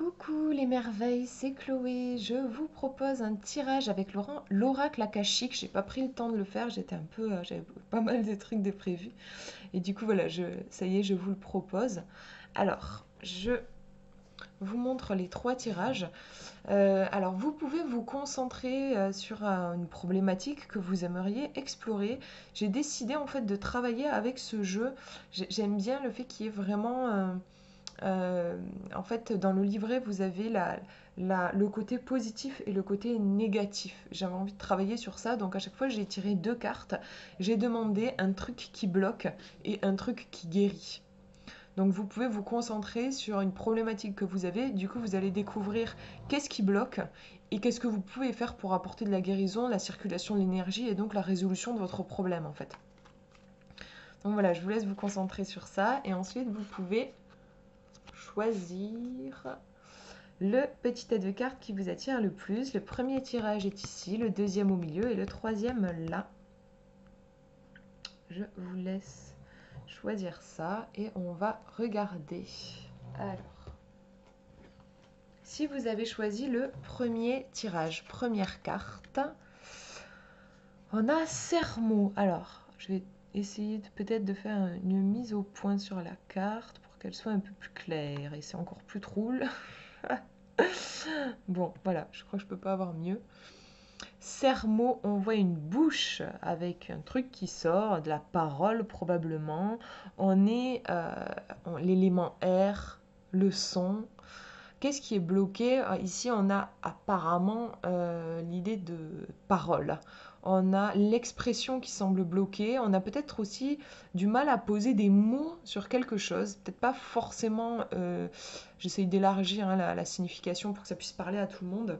Coucou les merveilles, c'est Chloé. Je vous propose un tirage avec l'oracle akashique. J'ai pas pris le temps de le faire, j'avais pas mal de trucs de prévus. Et du coup voilà, ça y est, je vous le propose. Alors, je vous montre les trois tirages. Alors, vous pouvez vous concentrer sur une problématique que vous aimeriez explorer. J'ai décidé en fait de travailler avec ce jeu. J'aime bien le fait qu'il y ait vraiment en fait, dans le livret, vous avez le côté positif et le côté négatif. J'avais envie de travailler sur ça, donc à chaque fois, j'ai tiré deux cartes. J'ai demandé un truc qui bloque et un truc qui guérit. Donc vous pouvez vous concentrer sur une problématique que vous avez. Du coup, vous allez découvrir qu'est-ce qui bloque et qu'est-ce que vous pouvez faire pour apporter de la guérison, la circulation de l'énergie et donc la résolution de votre problème en fait. Donc voilà, je vous laisse vous concentrer sur ça et ensuite vous pouvez choisir le petit tas de cartes qui vous attire le plus. Le premier tirage est ici, le deuxième au milieu et le troisième là. Je vous laisse choisir ça et on va regarder. Alors, si vous avez choisi le premier tirage, première carte, on a Sermo. Alors, je vais essayer peut-être de faire une mise au point sur la carte pour qu'elle soit un peu plus claire et c'est encore plus drôle. Bon, voilà, je crois que je peux pas avoir mieux. Sermo, on voit une bouche avec un truc qui sort, de la parole probablement. On est l'élément air, le son. Qu'est-ce qui est bloqué? Ici, on a apparemment l'idée de parole. On a l'expression qui semble bloquée. On a peut-être aussi du mal à poser des mots sur quelque chose. Peut-être pas forcément. J'essaye d'élargir la signification pour que ça puisse parler à tout le monde.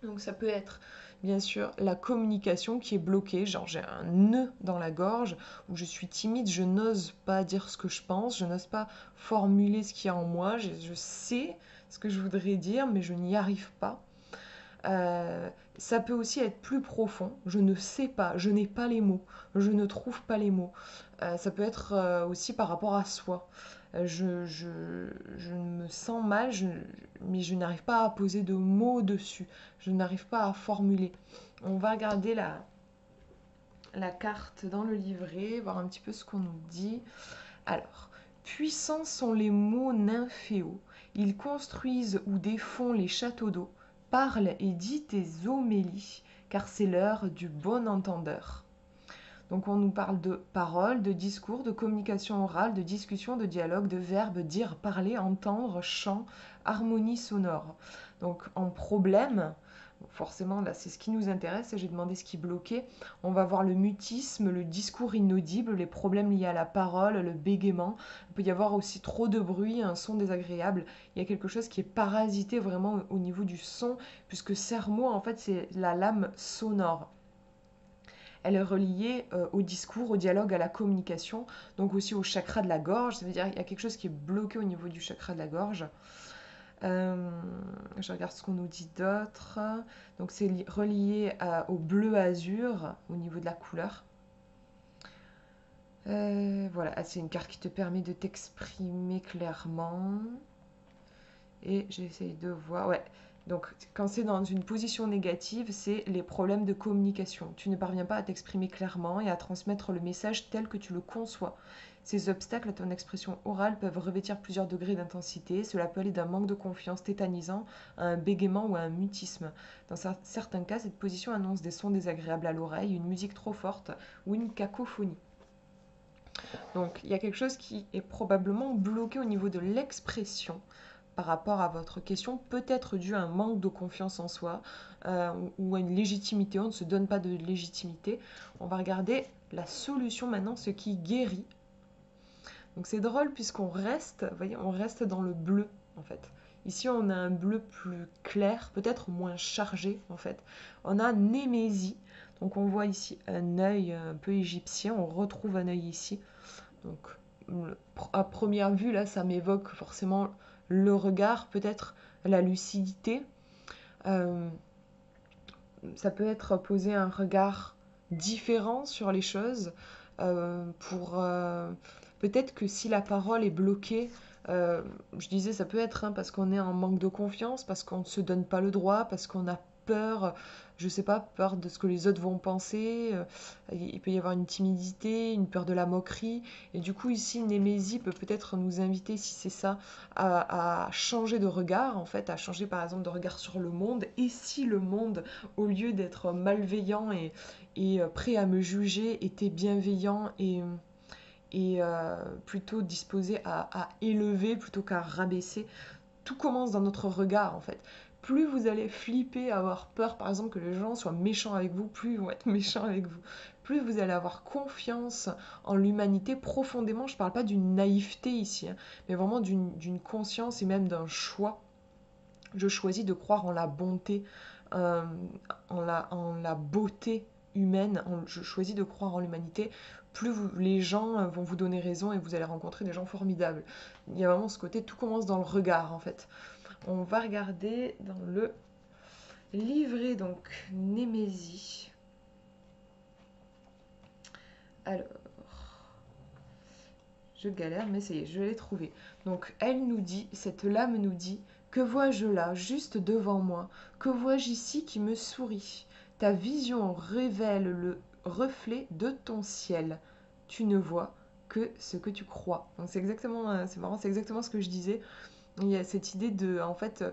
Donc ça peut être bien sûr la communication qui est bloquée, genre j'ai un nœud dans la gorge, ou je suis timide, je n'ose pas dire ce que je pense, je n'ose pas formuler ce qu'il y a en moi, je sais ce que je voudrais dire, mais je n'y arrive pas. Ça peut aussi être plus profond, je ne sais pas, je n'ai pas les mots, je ne trouve pas les mots. Ça peut être aussi par rapport à soi. Je me sens mal, mais je n'arrive pas à poser de mots dessus. Je n'arrive pas à formuler. On va regarder la carte dans le livret, voir un petit peu ce qu'on nous dit. Alors, puissants sont les mots nymphéaux. Ils construisent ou défont les châteaux d'eau. Parle et dis tes homélies, car c'est l'heure du bon entendeur. Donc on nous parle de paroles, de discours, de communication orale, de discussion, de dialogue, de verbes, dire, parler, entendre, chant, harmonie sonore. Donc en problème, forcément là c'est ce qui nous intéresse et j'ai demandé ce qui bloquait. On va voir le mutisme, le discours inaudible, les problèmes liés à la parole, le bégaiement. Il peut y avoir aussi trop de bruit, un son désagréable. Il y a quelque chose qui est parasité vraiment au niveau du son puisque Sermo en fait c'est la lame sonore. Elle est reliée au discours, au dialogue, à la communication, donc aussi au chakra de la gorge. Ça veut dire qu'il y a quelque chose qui est bloqué au niveau du chakra de la gorge. Je regarde ce qu'on nous dit d'autre. Donc c'est relié au bleu azur au niveau de la couleur. Voilà, c'est une carte qui te permet de t'exprimer clairement. Et j'essaye de voir. Ouais. Donc, quand c'est dans une position négative, c'est les problèmes de communication. Tu ne parviens pas à t'exprimer clairement et à transmettre le message tel que tu le conçois. Ces obstacles à ton expression orale peuvent revêtir plusieurs degrés d'intensité. Cela peut aller d'un manque de confiance tétanisant à un bégaiement ou à un mutisme. Dans certains cas, cette position annonce des sons désagréables à l'oreille, une musique trop forte ou une cacophonie. Donc, il y a quelque chose qui est probablement bloqué au niveau de l'expression par rapport à votre question, peut être dû à un manque de confiance en soi ou à une légitimité. On ne se donne pas de légitimité. On va regarder la solution maintenant, ce qui guérit. Donc c'est drôle puisqu'on reste, vous voyez, on reste dans le bleu en fait. Ici, on a un bleu plus clair, peut-être moins chargé en fait. On a Némésie. Donc on voit ici un œil un peu égyptien. On retrouve un œil ici. Donc à première vue, là, ça m'évoque forcément le regard, peut-être la lucidité. Ça peut être poser un regard différent sur les choses pour peut-être que si la parole est bloquée, Je disais, ça peut être parce qu'on est en manque de confiance, parce qu'on ne se donne pas le droit, parce qu'on a peur, je sais pas, peur de ce que les autres vont penser. Il peut y avoir une timidité, une peur de la moquerie. Et du coup, ici, Némésie peut peut-être nous inviter, si c'est ça, à changer de regard, en fait, à changer par exemple de regard sur le monde. Et si le monde, au lieu d'être malveillant et prêt à me juger, était bienveillant et plutôt disposé à élever plutôt qu'à rabaisser. Tout commence dans notre regard en fait. Plus vous allez flipper, avoir peur par exemple que les gens soient méchants avec vous, plus ils vont être méchants avec vous. Plus vous allez avoir confiance en l'humanité profondément, je ne parle pas d'une naïveté ici, hein, mais vraiment d'une conscience et même d'un choix. Je choisis de croire en la bonté, euh, en la beauté humaine, je choisis de croire en l'humanité, plus les gens vont vous donner raison et vous allez rencontrer des gens formidables. Il y a vraiment ce côté, tout commence dans le regard en fait. On va regarder dans le livret, donc Némésie. Alors, je galère, mais ça y est, je l'ai trouvé. Donc, elle nous dit, cette lame nous dit, que vois-je là, juste devant moi? Que vois-je ici qui me sourit? Ta vision révèle le reflet de ton ciel. Tu ne vois que ce que tu crois. Donc, c'est exactement, c'est marrant, c'est exactement ce que je disais. Il y a cette idée de, en fait,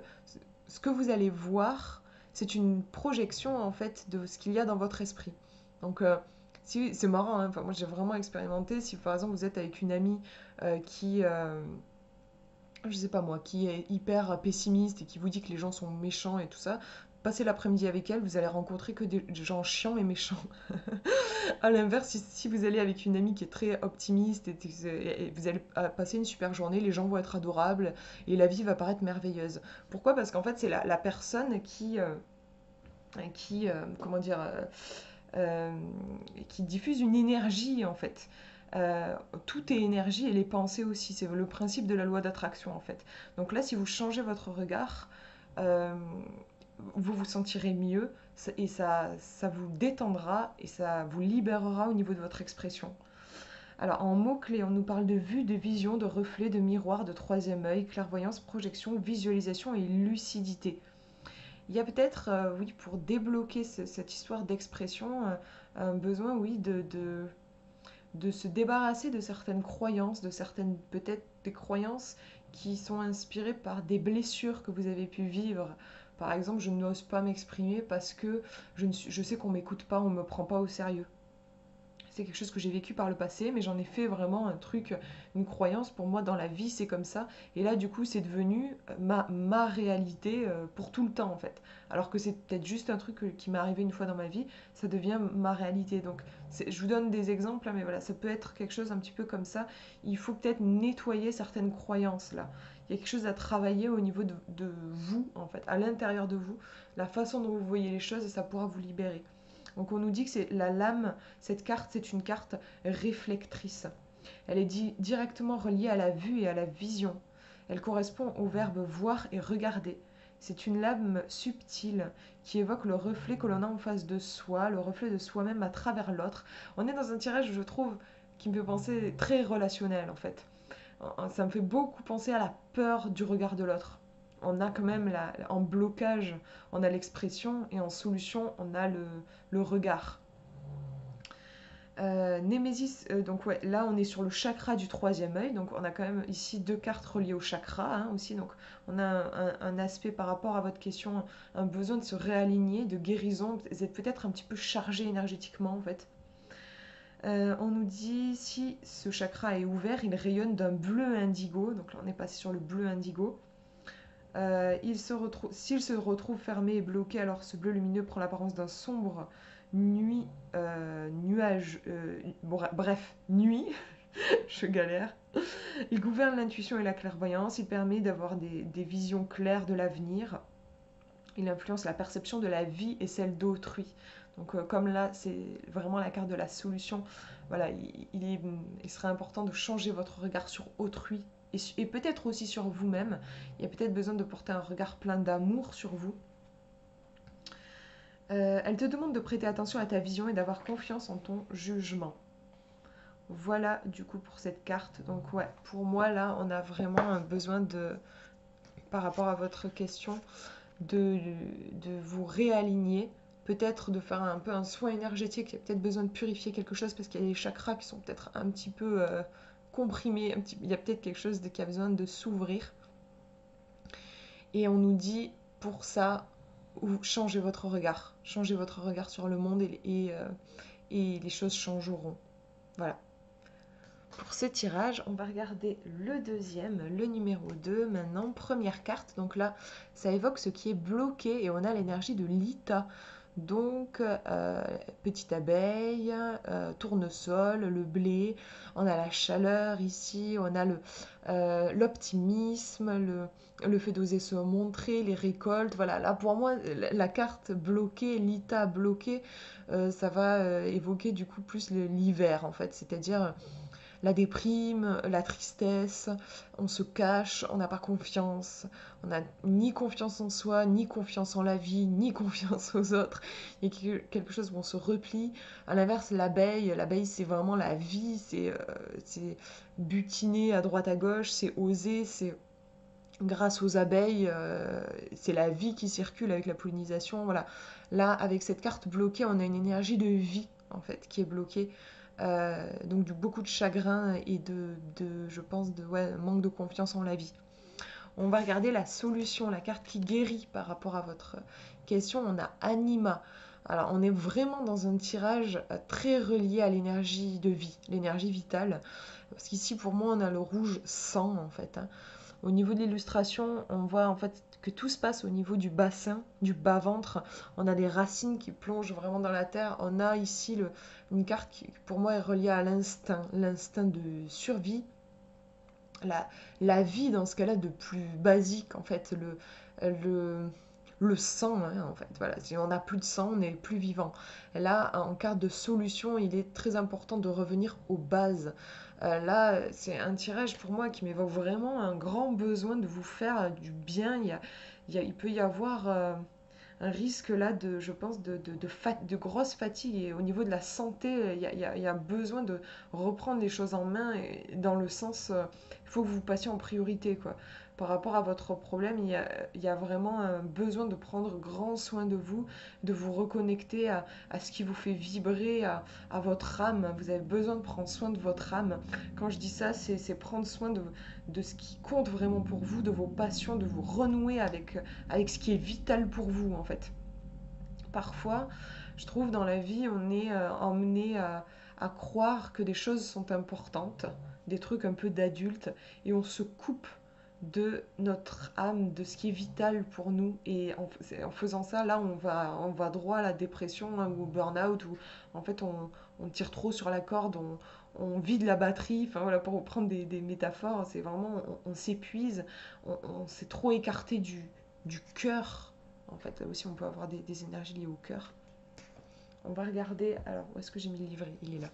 ce que vous allez voir, c'est une projection, en fait, de ce qu'il y a dans votre esprit. Donc, si, c'est marrant, hein, enfin, moi j'ai vraiment expérimenté. Si par exemple vous êtes avec une amie qui, je sais pas moi, qui est hyper pessimiste et qui vous dit que les gens sont méchants et tout ça, passez l'après-midi avec elle, vous allez rencontrer que des gens chiants et méchants. À l'inverse, si vous allez avec une amie qui est très optimiste et vous allez passer une super journée, les gens vont être adorables et la vie va paraître merveilleuse. Pourquoi? Parce qu'en fait, c'est la personne comment dire, euh, qui diffuse une énergie en fait. Tout est énergie et les pensées aussi. C'est le principe de la loi d'attraction en fait. Donc là, si vous changez votre regard, euh, vous vous sentirez mieux et ça vous détendra et ça vous libérera au niveau de votre expression. Alors en mots-clés, on nous parle de vue, de vision, de reflet, de miroir, de troisième œil, clairvoyance, projection, visualisation et lucidité. Il y a peut-être, oui, pour débloquer cette histoire d'expression, un besoin, oui, de se débarrasser de certaines croyances, de certaines, peut-être des croyances qui sont inspirées par des blessures que vous avez pu vivre. Par exemple, je n'ose pas m'exprimer parce que je sais qu'on m'écoute pas, on me prend pas au sérieux. C'est quelque chose que j'ai vécu par le passé, mais j'en ai fait vraiment un truc, une croyance. Pour moi, dans la vie, c'est comme ça. Et là, du coup, c'est devenu ma réalité pour tout le temps, en fait. Alors que c'est peut-être juste un truc qui m'est arrivé une fois dans ma vie, ça devient ma réalité. Donc, je vous donne des exemples, hein, mais voilà, ça peut être quelque chose un petit peu comme ça. Il faut peut-être nettoyer certaines croyances, là. Il y a quelque chose à travailler au niveau de vous, en fait, à l'intérieur de vous, la façon dont vous voyez les choses, et ça pourra vous libérer. Donc on nous dit que c'est la lame, cette carte, c'est une carte réflectrice. Elle est directement reliée à la vue et à la vision. Elle correspond au verbe voir et regarder. C'est une lame subtile qui évoque le reflet que l'on a en face de soi, le reflet de soi-même à travers l'autre. On est dans un tirage, je trouve, qui me fait penser très relationnel en fait. Ça me fait beaucoup penser à la peur du regard de l'autre. On a quand même en blocage, on a l'expression et en solution, on a le regard. Némésis, donc ouais, là on est sur le chakra du troisième œil, donc on a quand même ici deux cartes reliées au chakra hein, aussi, donc on a un aspect par rapport à votre question, un besoin de se réaligner, de guérison, vous êtes peut-être un petit peu chargé énergétiquement en fait. On nous dit si ce chakra est ouvert, il rayonne d'un bleu indigo, donc là on est passé sur le bleu indigo. S'il se retrouve fermé et bloqué, alors ce bleu lumineux prend l'apparence d'un sombre nuage, bref, nuit, je galère. Il gouverne l'intuition et la clairvoyance, il permet d'avoir des visions claires de l'avenir, il influence la perception de la vie et celle d'autrui. Donc comme là, c'est vraiment la carte de la solution, voilà, il serait important de changer votre regard sur autrui et peut-être aussi sur vous-même. Il y a peut-être besoin de porter un regard plein d'amour sur vous. Elle te demande de prêter attention à ta vision et d'avoir confiance en ton jugement. Voilà du coup pour cette carte. Donc ouais, pour moi là, on a vraiment un besoin de, par rapport à votre question, de, de vous réaligner, peut-être de faire un peu un soin énergétique. Il y a peut-être besoin de purifier quelque chose parce qu'il y a des chakras qui sont peut-être un petit peu comprimés. Il y a peut-être quelque chose qui a besoin de s'ouvrir. Et on nous dit pour ça, changez votre regard. Changez votre regard sur le monde et les choses changeront. Voilà. Pour ce tirage, on va regarder le deuxième, le numéro 2 maintenant, première carte. Donc là, ça évoque ce qui est bloqué et on a l'énergie de l'Ita. Donc, petite abeille, tournesol, le blé, on a la chaleur ici, on a l'optimisme, le fait d'oser se montrer, les récoltes. Voilà, là pour moi, la carte bloquée, l'Ita bloquée, ça va évoquer du coup plus l'hiver en fait, c'est-à-dire la déprime, la tristesse, on se cache, on n'a pas confiance, on n'a ni confiance en soi, ni confiance en la vie, ni confiance aux autres. Il y a quelque chose où on se replie. À l'inverse, l'abeille c'est vraiment la vie, c'est butiner à droite à gauche, c'est oser, c'est grâce aux abeilles, c'est la vie qui circule avec la pollinisation. Voilà. Là, avec cette carte bloquée, on a une énergie de vie en fait qui est bloquée. Donc beaucoup de chagrin et je pense, ouais, manque de confiance en la vie. On va regarder la solution, la carte qui guérit par rapport à votre question. On a Anima. Alors on est vraiment dans un tirage très relié à l'énergie de vie, l'énergie vitale. Parce qu'ici pour moi on a le rouge sang en fait, hein. Au niveau de l'illustration, on voit en fait que tout se passe au niveau du bassin, du bas-ventre. On a des racines qui plongent vraiment dans la terre. On a ici une carte qui, pour moi, est reliée à l'instinct de survie. La vie, dans ce cas-là, de plus basique, en fait, le sang, hein, en fait. Voilà, si on n'a plus de sang, on n'est plus vivant. Et là, en carte de solution, il est très important de revenir aux bases. Là, c'est un tirage pour moi qui m'évoque vraiment un grand besoin de vous faire du bien. Il peut y avoir un risque là, je pense, de grosse fatigue. Et au niveau de la santé, il y a besoin de reprendre les choses en main et dans le sens, il faut que vous passiez en priorité, quoi. Par rapport à votre problème, il y a vraiment un besoin de prendre grand soin de vous reconnecter à ce qui vous fait vibrer, à votre âme. Vous avez besoin de prendre soin de votre âme. Quand je dis ça, c'est prendre soin de ce qui compte vraiment pour vous, de vos passions, de vous renouer avec ce qui est vital pour vous, en fait. Parfois, je trouve dans la vie, on est emmené à croire que des choses sont importantes, des trucs un peu d'adultes, et on se coupe de notre âme, de ce qui est vital pour nous. Et en faisant ça, là, on va droit à la dépression, hein, ou au burn-out, où en fait on tire trop sur la corde, on vide la batterie. Enfin voilà, pour reprendre des métaphores, c'est vraiment, on s'épuise, on s'est trop écarté du cœur. En fait, aussi, on peut avoir des énergies liées au cœur. On va regarder. Alors, où est-ce que j'ai mis le livret? Il est là.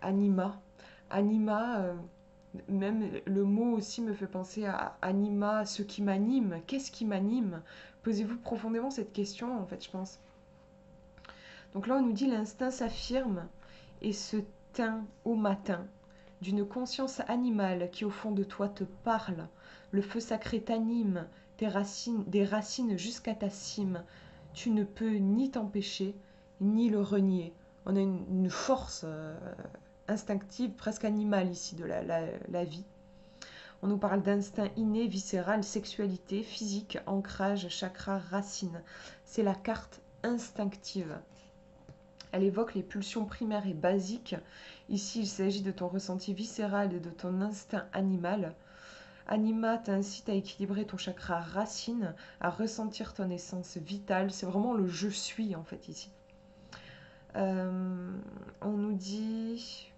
Anima. Anima, même le mot aussi me fait penser à anima, ce qui m'anime. Qu'est-ce qui m'anime? Posez-vous profondément cette question, en fait, je pense. Donc là, on nous dit l'instinct s'affirme et se teint au matin d'une conscience animale qui au fond de toi te parle. Le feu sacré t'anime, des racines jusqu'à ta cime. Tu ne peux ni t'empêcher, ni le renier. On a une force instinctive, presque animale ici de la vie. On nous parle d'instinct inné, viscéral, sexualité, physique, ancrage, chakra, racine. C'est la carte instinctive. Elle évoque les pulsions primaires et basiques. Ici, il s'agit de ton ressenti viscéral et de ton instinct animal. Anima t'incite à équilibrer ton chakra racine, à ressentir ton essence vitale. C'est vraiment le je suis en fait ici. On nous dit...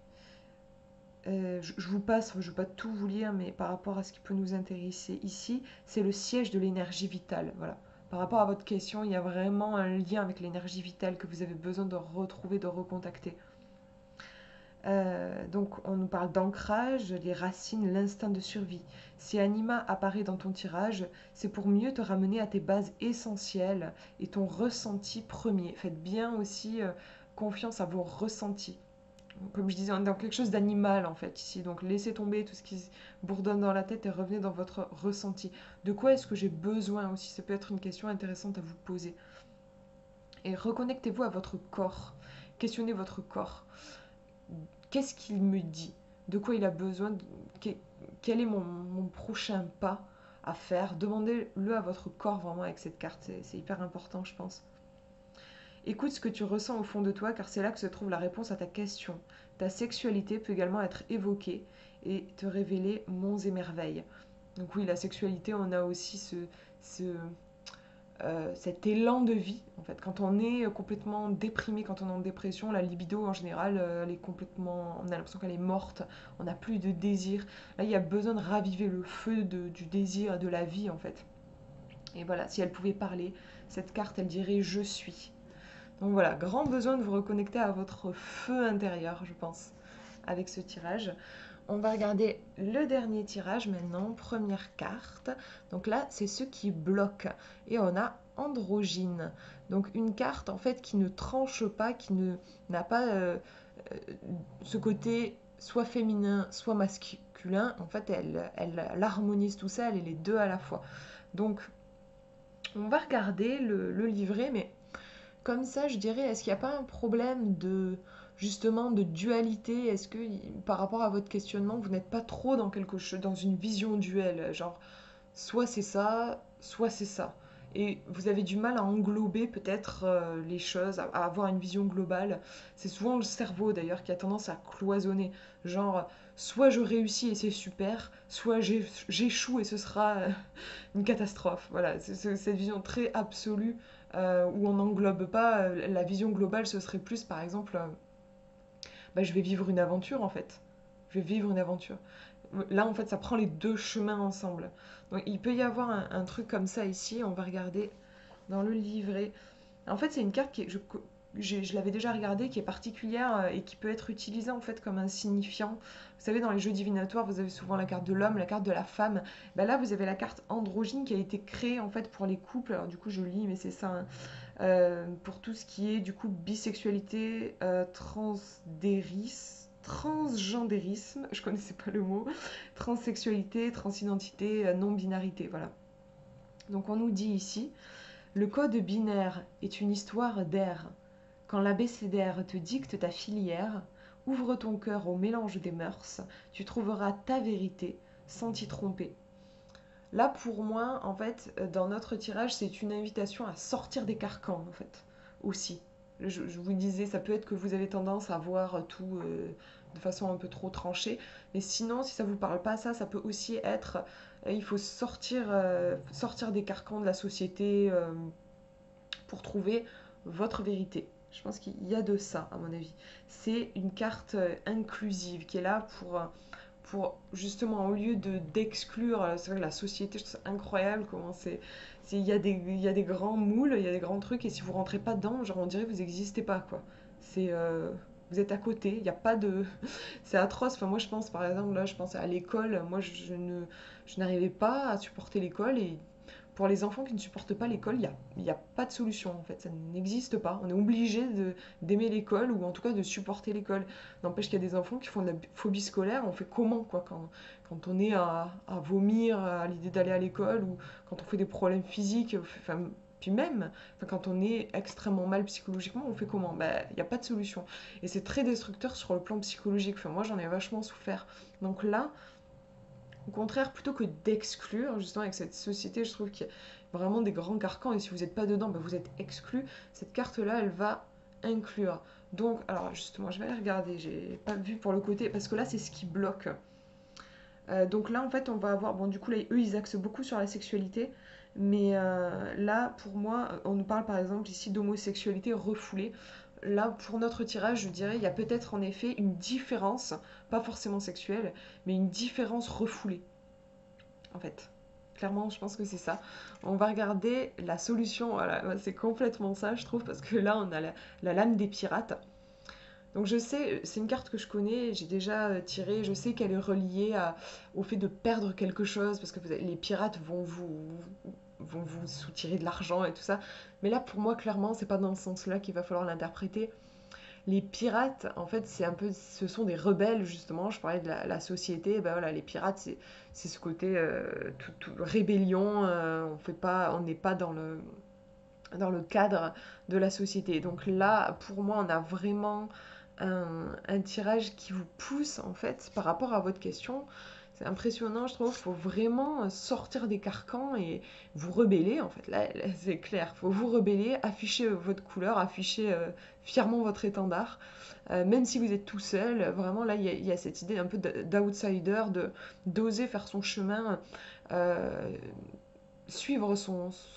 je vous passe, je ne vais pas tout vous lire, mais par rapport à ce qui peut nous intéresser ici, c'est le siège de l'énergie vitale. Voilà. Par rapport à votre question, il y a vraiment un lien avec l'énergie vitale que vous avez besoin de retrouver, de recontacter. Donc on nous parle d'ancrage, les racines, l'instinct de survie. Si Anima apparaît dans ton tirage, c'est pour mieux te ramener à tes bases essentielles et ton ressenti premier. Faites bien aussi confiance à vos ressentis. comme je disais, on est dans quelque chose d'animal en fait ici. Donc laissez tomber tout ce qui bourdonne dans la tête et revenez dans votre ressenti. De quoi est-ce que j'ai besoin aussi? Ça peut être une question intéressante à vous poser. Et reconnectez-vous à votre corps. Questionnez votre corps. Qu'est-ce qu'il me dit? De quoi il a besoin? Quel est mon prochain pas à faire? Demandez-le à votre corps vraiment avec cette carte. C'est hyper important, je pense. Écoute ce que tu ressens au fond de toi, car c'est là que se trouve la réponse à ta question. Ta sexualité peut également être évoquée et te révéler monts et merveilles. Donc oui, la sexualité, on a aussi ce, cet élan de vie. En fait, quand on est complètement déprimé, quand on est en dépression, la libido en général, elle est complètement, on a l'impression qu'elle est morte. On n'a plus de désir. Là, il y a besoin de raviver le feu du désir, de la vie en fait. Et voilà, si elle pouvait parler, cette carte, elle dirait je suis. Donc voilà, grand besoin de vous reconnecter à votre feu intérieur, je pense, avec ce tirage. On va regarder le dernier tirage maintenant, première carte. Donc là, c'est ce qui bloque. Et on a androgyne. Donc une carte en fait qui ne tranche pas, n'a pas ce côté soit féminin, soit masculin. En fait, elle harmonise tout ça, elle est les deux à la fois. Donc on va regarder le livret, mais comme ça, je dirais, est-ce qu'il n'y a pas un problème de justement de dualité? Est-ce que par rapport à votre questionnement, vous n'êtes pas trop dans quelque chose, dans une vision duelle, genre soit c'est ça, soit c'est ça. Et vous avez du mal à englober peut-être les choses, à avoir une vision globale. C'est souvent le cerveau d'ailleurs qui a tendance à cloisonner. Genre, soit je réussis et c'est super, soit j'échoue et ce sera une catastrophe. Voilà, c'est cette vision très absolue où on n'englobe pas. La vision globale, ce serait plus par exemple, bah, je vais vivre une aventure en fait. Je vais vivre une aventure. Là, en fait, ça prend les deux chemins ensemble. Donc, il peut y avoir un truc comme ça ici. On va regarder dans le livret. En fait, c'est une carte je l'avais déjà regardée, qui est particulière et qui peut être utilisée en fait comme un signifiant. Vous savez, dans les jeux divinatoires, vous avez souvent la carte de l'homme, la carte de la femme. Ben là, vous avez la carte androgyne qui a été créée en fait pour les couples. Alors du coup, je lis, mais c'est ça, hein. Pour tout ce qui est du coup bisexualité, transgendérisme, je connaissais pas le mot, transsexualité, transidentité, non-binarité, voilà. Donc on nous dit ici, le code binaire est une histoire d'air. Quand l'abécédaire te dicte ta filière, ouvre ton cœur au mélange des mœurs, tu trouveras ta vérité sans t'y tromper. Là, pour moi, en fait, dans notre tirage, c'est une invitation à sortir des carcans, en fait, aussi. Je vous disais, ça peut être que vous avez tendance à voir tout de façon un peu trop tranchée, mais sinon, si ça vous parle pas, ça peut aussi être, il faut sortir des carcans de la société pour trouver votre vérité. Je pense qu'il y a de ça, à mon avis. C'est une carte inclusive qui est là pour justement, au lieu d'exclure, c'est vrai que la société, je trouve ça incroyable comment il y a des grands moules, il y a des grands trucs, et si vous rentrez pas dedans, genre on dirait que vous n'existez pas, quoi. C'est, vous êtes à côté, il n'y a pas de... C'est atroce, enfin moi je pense par exemple, là je pense à l'école, moi je n'arrivais pas à supporter l'école, et pour les enfants qui ne supportent pas l'école, il y a pas de solution en fait, ça n'existe pas. On est obligé d'aimer l'école ou en tout cas de supporter l'école. N'empêche qu'il y a des enfants qui font de la phobie scolaire, on fait comment quoi quand on est à vomir à l'idée d'aller à l'école ou quand on fait des problèmes physiques, enfin, puis même enfin, quand on est extrêmement mal psychologiquement, on fait comment? Ben, il n'y a pas de solution. Et c'est très destructeur sur le plan psychologique. Enfin, moi j'en ai vachement souffert. Donc là, au contraire, plutôt que d'exclure, justement, avec cette société, je trouve qu'il y a vraiment des grands carcans, et si vous n'êtes pas dedans, ben vous êtes exclu. Cette carte-là, elle va inclure. Donc, alors justement, je vais aller regarder, j'ai pas vu pour le côté, parce que là, c'est ce qui bloque. Donc là, en fait, on va avoir, bon, du coup, là, eux, ils axent beaucoup sur la sexualité, mais là, pour moi, on nous parle par exemple ici d'homosexualité refoulée. Là, pour notre tirage, je dirais, il y a peut-être en effet une différence, pas forcément sexuelle, mais une différence refoulée, en fait. Clairement, je pense que c'est ça. On va regarder la solution. Voilà, c'est complètement ça, je trouve, parce que là, on a la lame des pirates. Donc je sais, c'est une carte que je connais, j'ai déjà tiré, je sais qu'elle est reliée au fait de perdre quelque chose, parce que les pirates vont vous soutirer de l'argent et tout ça. Mais là, pour moi, clairement, c'est pas dans ce sens-là qu'il va falloir l'interpréter. les pirates, en fait, ce sont des rebelles, justement. Je parlais de la société. Ben voilà, les pirates, c'est ce côté rébellion. On n'est pas dans le cadre de la société. Donc là, pour moi, on a vraiment un tirage qui vous pousse, en fait, par rapport à votre question. C'est impressionnant, je trouve. Il faut vraiment sortir des carcans et vous rebeller, en fait. Là, c'est clair. Il faut vous rebeller, afficher votre couleur, afficher fièrement votre étendard. Même si vous êtes tout seul, vraiment, là, il y a cette idée un peu d'outsider, d'oser faire son chemin, euh, suivre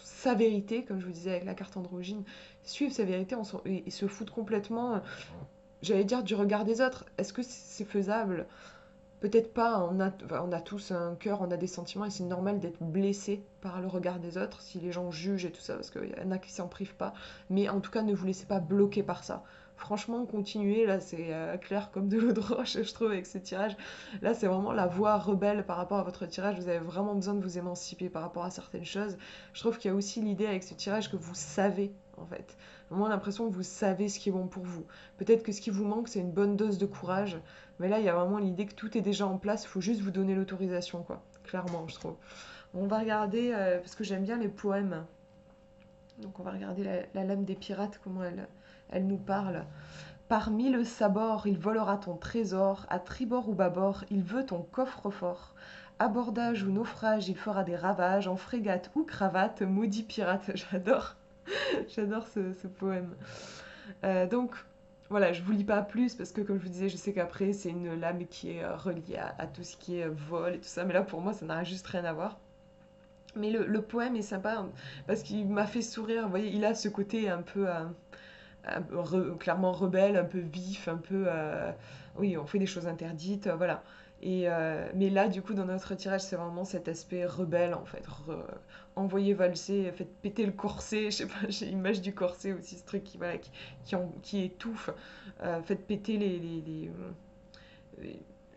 sa vérité, comme je vous disais avec la carte androgyne, suivre sa vérité et se foutre complètement, j'allais dire, du regard des autres. Est-ce que c'est faisable? Peut-être pas, on a tous un cœur, on a des sentiments et c'est normal d'être blessé par le regard des autres si les gens jugent et tout ça, parce qu'il y en a qui s'en privent pas. Mais en tout cas, ne vous laissez pas bloquer par ça. Franchement, continuez, là c'est clair comme de l'eau de roche, je trouve, avec ce tirage. Là, c'est vraiment la voix rebelle par rapport à votre tirage. Vous avez vraiment besoin de vous émanciper par rapport à certaines choses. Je trouve qu'il y a aussi l'idée avec ce tirage que vous savez, en fait. Vraiment l'impression que vous savez ce qui est bon pour vous. Peut-être que ce qui vous manque, c'est une bonne dose de courage. Mais là, il y a vraiment l'idée que tout est déjà en place, il faut juste vous donner l'autorisation, quoi. Clairement, je trouve. On va regarder, parce que j'aime bien les poèmes. Donc on va regarder la lame des pirates, comment elle nous parle. Par mille sabords, il volera ton trésor, à tribord ou bâbord, il veut ton coffre-fort. Abordage ou naufrage, il fera des ravages, en frégate ou cravate, maudit pirate. J'adore, j'adore ce poème. Donc voilà, je vous lis pas plus parce que comme je vous disais, je sais qu'après c'est une lame qui est reliée à tout ce qui est vol et tout ça, mais là pour moi ça n'a juste rien à voir. Mais le poème est sympa parce qu'il m'a fait sourire, vous voyez, il a ce côté un peu clairement rebelle, un peu vif, un peu oui, on fait des choses interdites, voilà. Mais là, du coup, dans notre tirage, c'est vraiment cet aspect rebelle, en fait. Envoyer valser, faites péter le corset, je sais pas, j'ai l'image du corset aussi, ce truc voilà, qui étouffe. Faites péter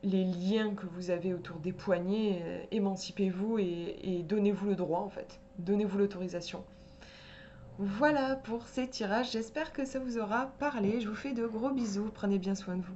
les liens que vous avez autour des poignets, émancipez-vous et donnez-vous le droit, en fait. Donnez-vous l'autorisation. Voilà pour ces tirages, j'espère que ça vous aura parlé. Je vous fais de gros bisous, prenez bien soin de vous.